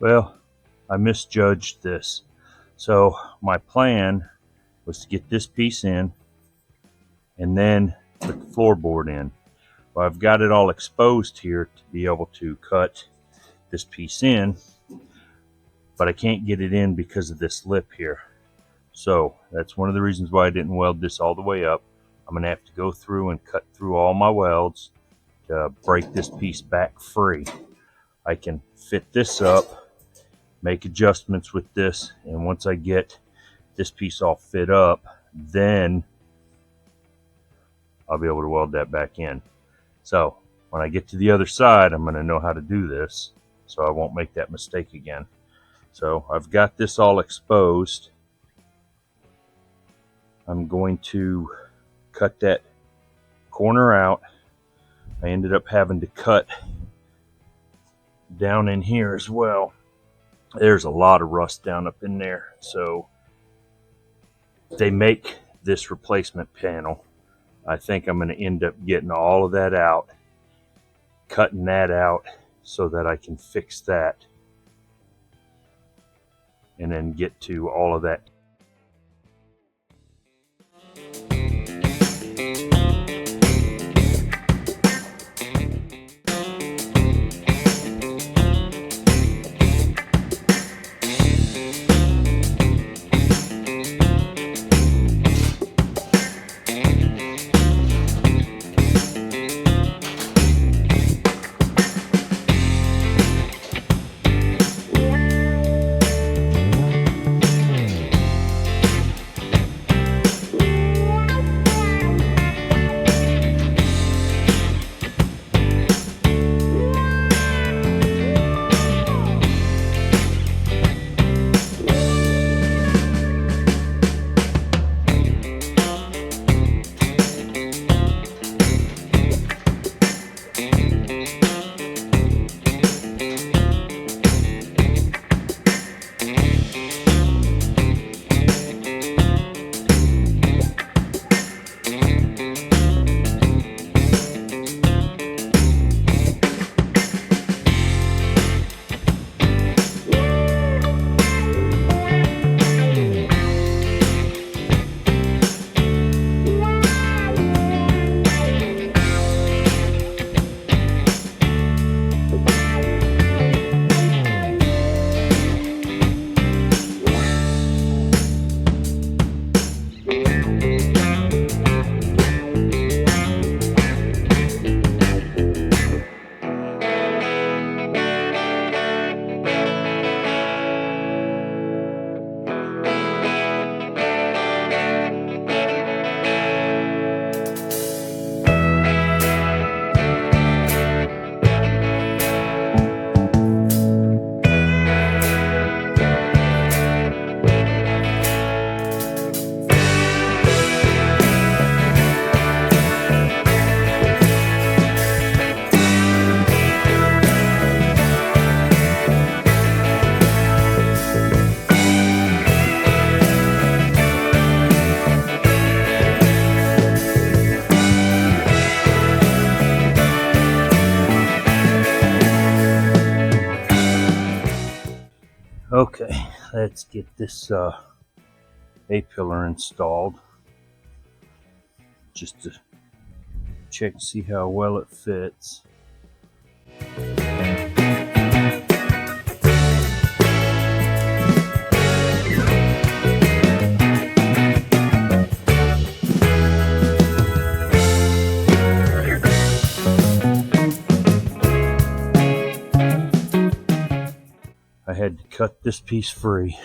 Well, I misjudged this. So my plan was to get this piece in and then put the floorboard in. Well, I've got it all exposed here to be able to cut this piece in, but I can't get it in because of this lip here. So that's one of the reasons why I didn't weld this all the way up. I'm going to have to go through and cut through all my welds to break this piece back free. I can fit this up, make adjustments with this, and once I get this piece all fit up, then I'll be able to weld that back in. So when I get to the other side, I'm going to know how to do this, so I won't make that mistake again. So I've got this all exposed. I'm going to cut that corner out. I ended up having to cut down in here as well. There's a lot of rust down up in there. So they make this replacement panel. I think I'm going to end up getting all of that out, cutting that out so that I can fix that and then get to all of that. Okay, let's get this A-pillar installed just to check and see how well it fits. I had to cut this piece free,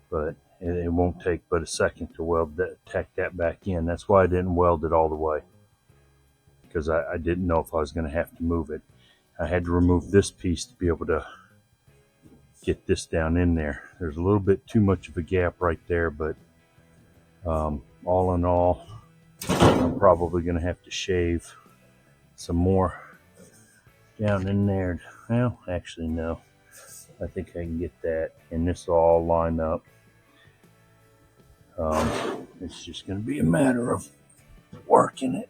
but it won't take but a second to weld that, tack that back in. That's why I didn't weld it all the way, because I didn't know if I was going to have to move it. I had to remove this piece to be able to get this down in there. There's a little bit too much of a gap right there, but all in all, I'm probably going to have to shave some more down in there. Well, actually, no. I think I can get that, and this will all line up. It's just going to be a matter of working it.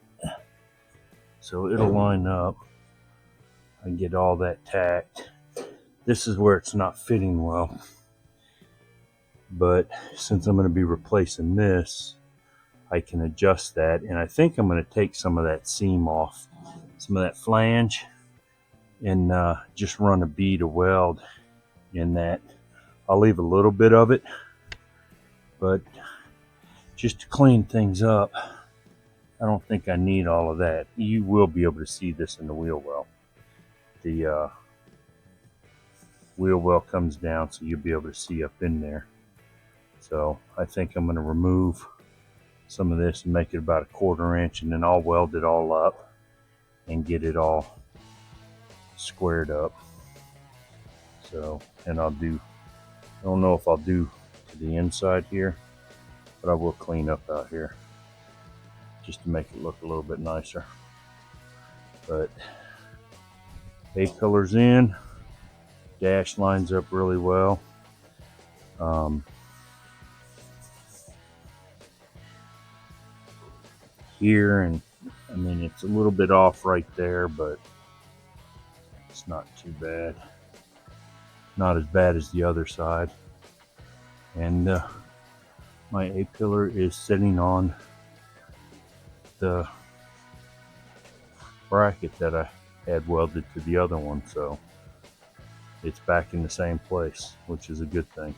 So it'll line up. I can get all that tacked. This is where it's not fitting well. But since I'm going to be replacing this, I can adjust that. And I think I'm going to take some of that seam off, some of that flange, and just run a bead of weld in that. I'll leave a little bit of it, but just to clean things up, I don't think I need all of that. You will be able to see this in the wheel well. The wheel well comes down, so you'll be able to see up in there. So I think I'm going to remove some of this and make it about 1/4 inch, and then I'll weld it all up and get it all squared up. So, and I don't know if I'll do to the inside here, but I will clean up out here just to make it look a little bit nicer. But A-pillar's in, dash lines up really well. Here, and I mean, it's a little bit off right there, but it's not too bad. Not as bad as the other side. And my A-pillar is sitting on the bracket that I had welded to the other one, so it's back in the same place, which is a good thing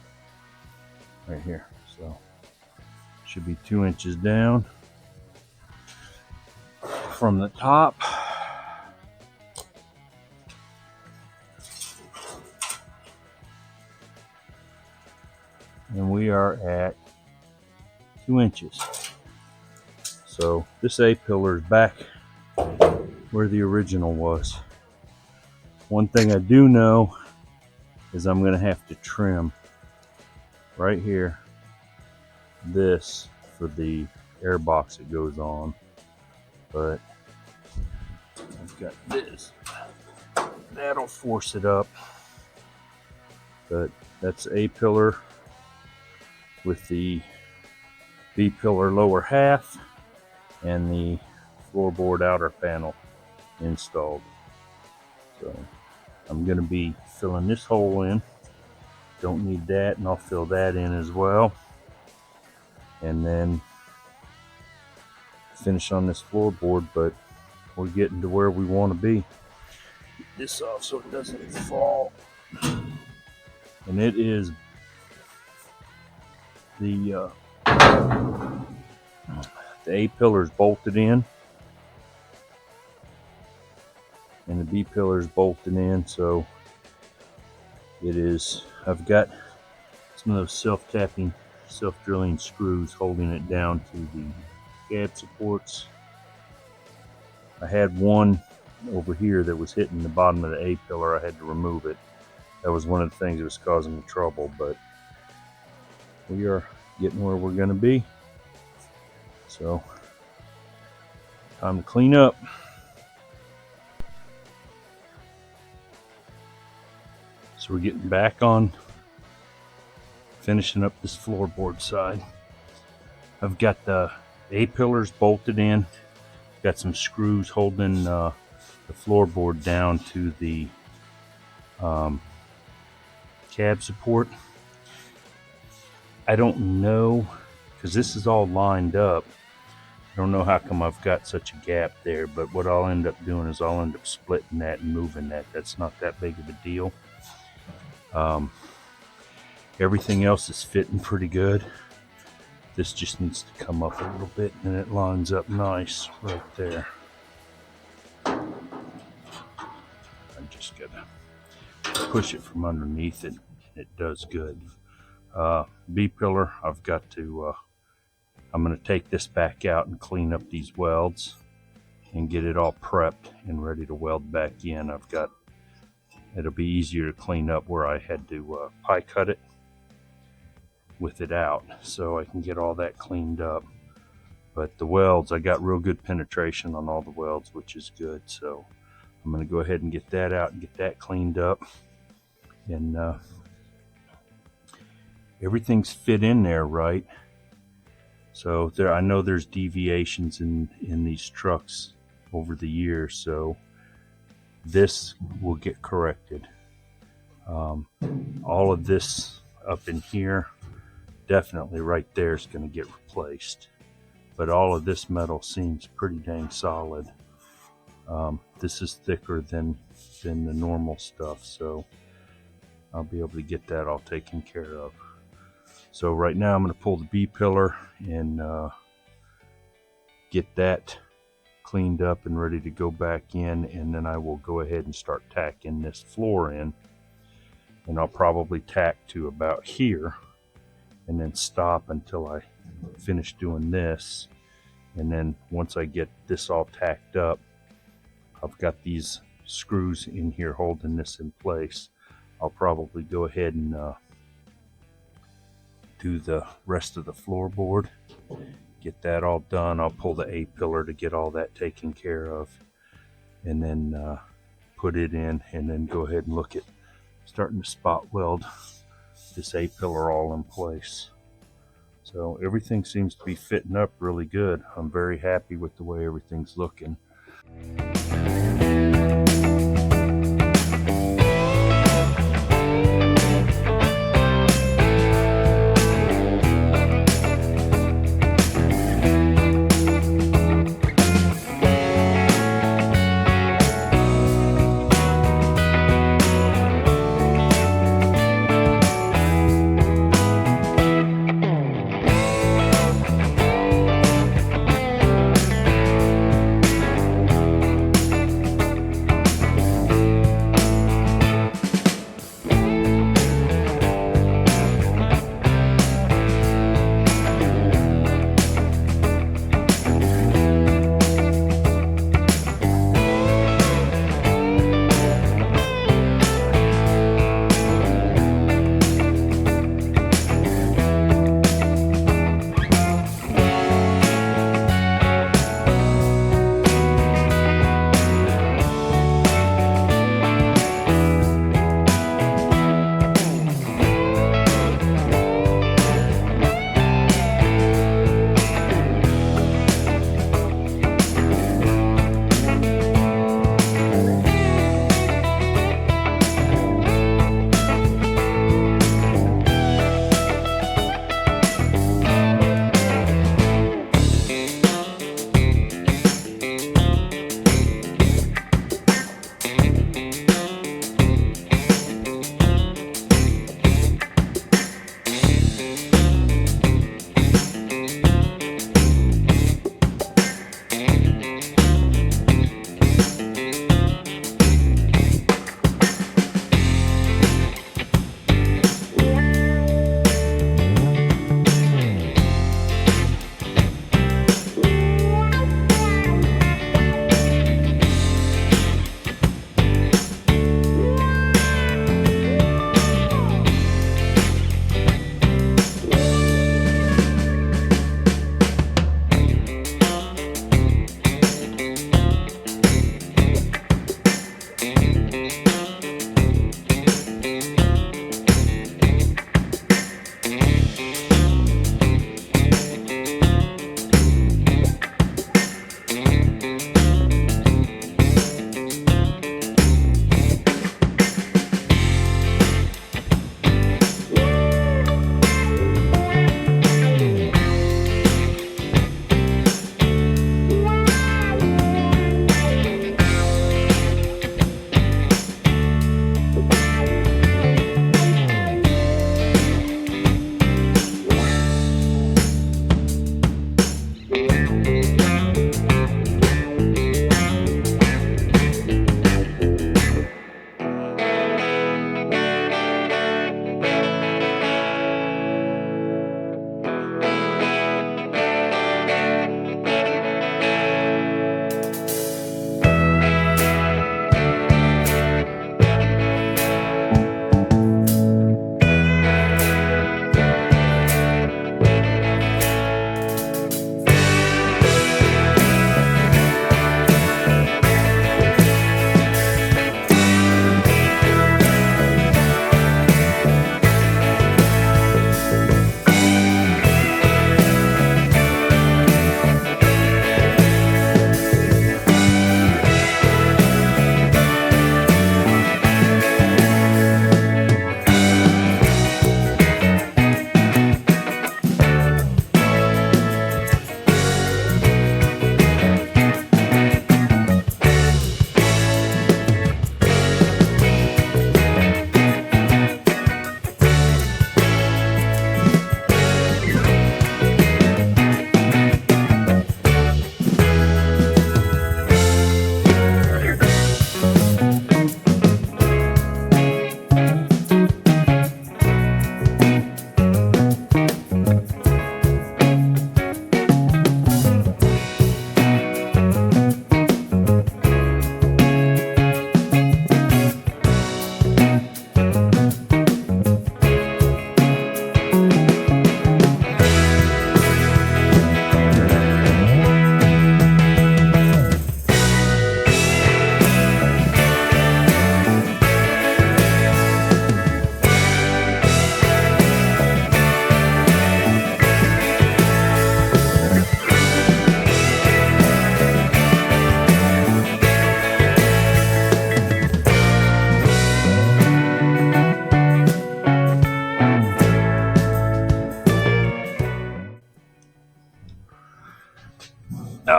right here. So should be 2 inches down from the top. And we are at 2 inches. So this A-pillar is back where the original was. One thing I do know is I'm going to have to trim right here this for the air box that goes on, but I've got this that'll force it up. But that's A-pillar with the B-pillar lower half and the floorboard outer panel installed. So I'm going to be filling this hole in. Don't need that, and I'll fill that in as well. And then finish on this floorboard, but we're getting to where we want to be. Get this off so it doesn't fall. And it is the A-pillar is bolted in, and the B-pillar is bolted in, so it is. I've got some of those self-tapping, self-drilling screws holding it down to the cab supports. I had one over here that was hitting the bottom of the A-pillar. I had to remove it. That was one of the things that was causing me trouble, but we are getting where we're going to be. So, time to clean up. So we're getting back on finishing up this floorboard side. I've got the A-pillars bolted in. Got some screws holding the floorboard down to the cab support. I don't know, because this is all lined up. I don't know how come I've got such a gap there, but what I'll end up doing is I'll end up splitting that and moving that. That's not that big of a deal. Everything else is fitting pretty good. This just needs to come up a little bit, and it lines up nice right there. I just gotta push it from underneath it. It does good. B-pillar, I've got to, I'm gonna take this back out and clean up these welds and get it all prepped and ready to weld back in. It'll be easier to clean up where I had to pie cut it with it out, so I can get all that cleaned up. But the welds, I got real good penetration on all the welds, which is good. So I'm going to go ahead and get that out and get that cleaned up. And everything's fit in there right. So I know there's deviations in these trucks over the years, so this will get corrected. All of this up in here, definitely right there, is going to get replaced. But all of this metal seems pretty dang solid. This is thicker than the normal stuff, so I'll be able to get that all taken care of. So right now I'm going to pull the B-pillar and get that cleaned up and ready to go back in, and then I will go ahead and start tacking this floor in, and I'll probably tack to about here and then stop until I finish doing this. And then once I get this all tacked up, I've got these screws in here holding this in place. I'll probably go ahead and do the rest of the floorboard, get that all done. I'll pull the A-pillar to get all that taken care of, and then put it in, and then go ahead and look at starting to spot weld this A-pillar all in place. So everything seems to be fitting up really good. I'm very happy with the way everything's looking.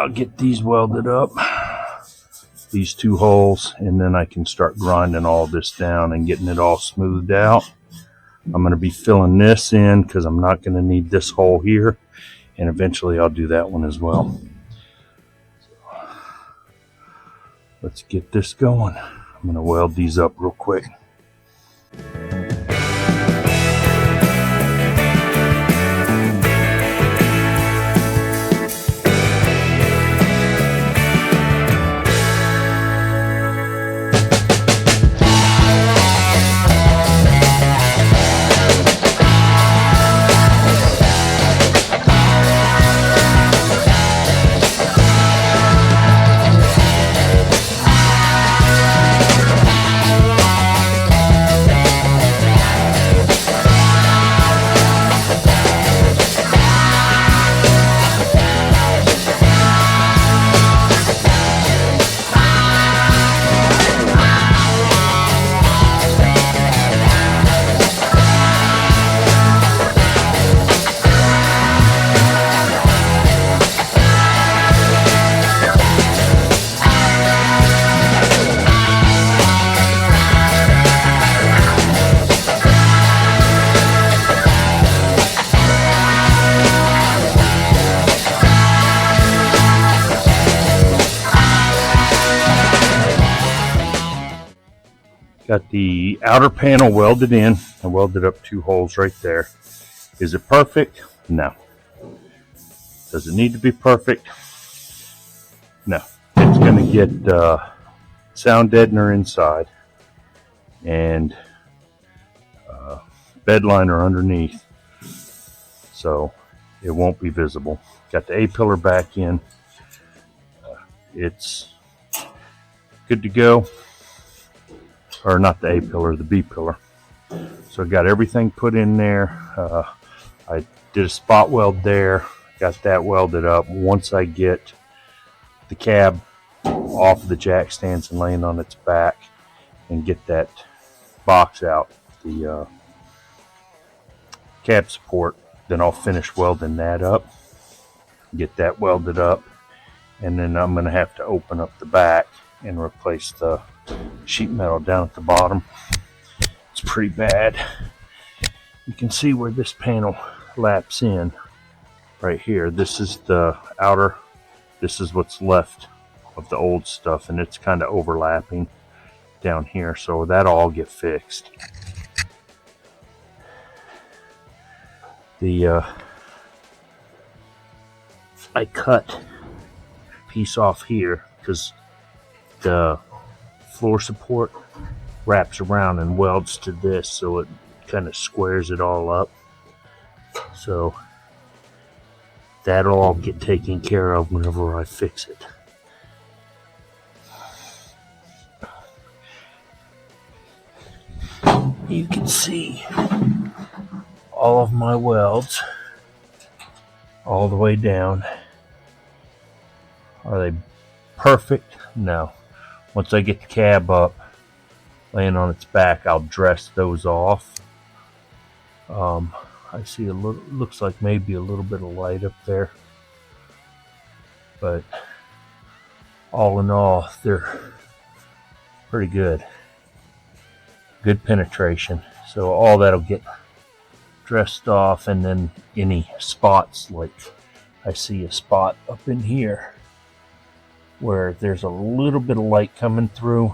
I'll get these welded up, these 2 holes, and then I can start grinding all this down and getting it all smoothed out. I'm going to be filling this in because I'm not going to need this hole here, and eventually I'll do that one as well. So, let's get this going. I'm going to weld these up real quick. Got the outer panel welded in. I welded up 2 holes right there. Is it perfect? No. Does it need to be perfect? No. It's going to get sound deadener inside and bed liner underneath, so it won't be visible. Got the A-pillar back in. It's good to go. Or not the A-pillar, the B-pillar. So I got everything put in there. I did a spot weld there, got that welded up. Once I get the cab off of the jack stands and laying on its back and get that box out, the cab support, then I'll finish welding that up, get that welded up, and then I'm going to have to open up the back and replace the sheet metal down at the bottom. It's pretty bad. You can see where this panel laps in right here. This is the outer, this is what's left of the old stuff, and it's kind of overlapping down here, so that'll all get fixed. I cut a piece off here because the floor support wraps around and welds to this, so it kind of squares it all up. So that'll all get taken care of whenever I fix it. You can see all of my welds all the way down. Are they perfect? No. Once I get the cab up, laying on its back, I'll dress those off. I see a little, looks like maybe a little bit of light up there, but all in all, they're pretty good. Good penetration. So all that'll get dressed off, and then any spots, like I see a spot up in here where there's a little bit of light coming through,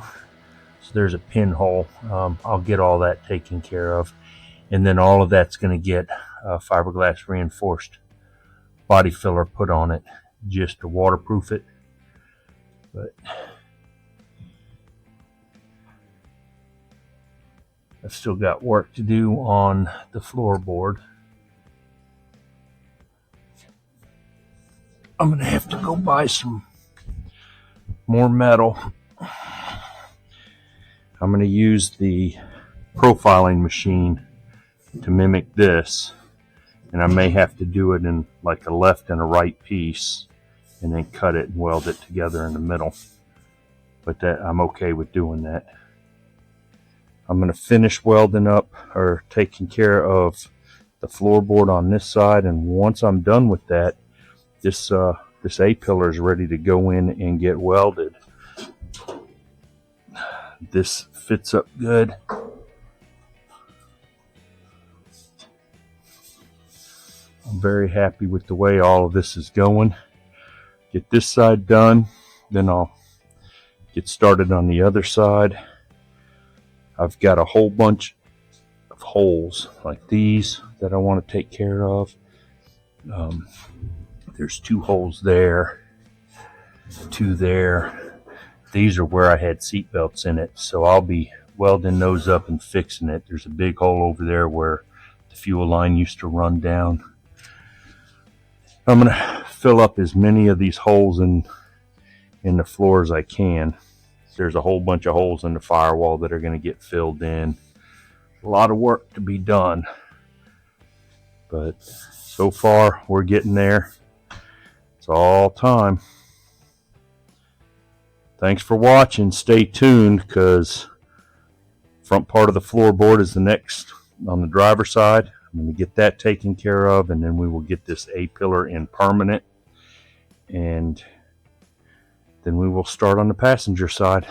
so there's a pinhole. I'll get all that taken care of, and then all of that's going to get fiberglass reinforced body filler put on it just to waterproof it. But I've still got work to do on the floorboard. I'm going to have to go buy some more metal. I'm going to use the profiling machine to mimic this, and I may have to do it in like a left and a right piece and then cut it and weld it together in the middle. But that, I'm okay with doing that. I'm going to finish welding up or taking care of the floorboard on this side, and once I'm done with that, this this A-pillar is ready to go in and get welded. This fits up good. I'm very happy with the way all of this is going. Get this side done, then I'll get started on the other side. I've got a whole bunch of holes like these that I want to take care of. There's 2 holes there, 2 there. These are where I had seat belts in it, so I'll be welding those up and fixing it. There's a big hole over there where the fuel line used to run down. I'm going to fill up as many of these holes in the floor as I can. There's a whole bunch of holes in the firewall that are going to get filled in. A lot of work to be done, but so far we're getting there. It's all time. Thanks for watching. Stay tuned, because front part of the floorboard is the next on the driver's side. I'm going to get that taken care of, and then we will get this A-pillar in permanent, and then we will start on the passenger side.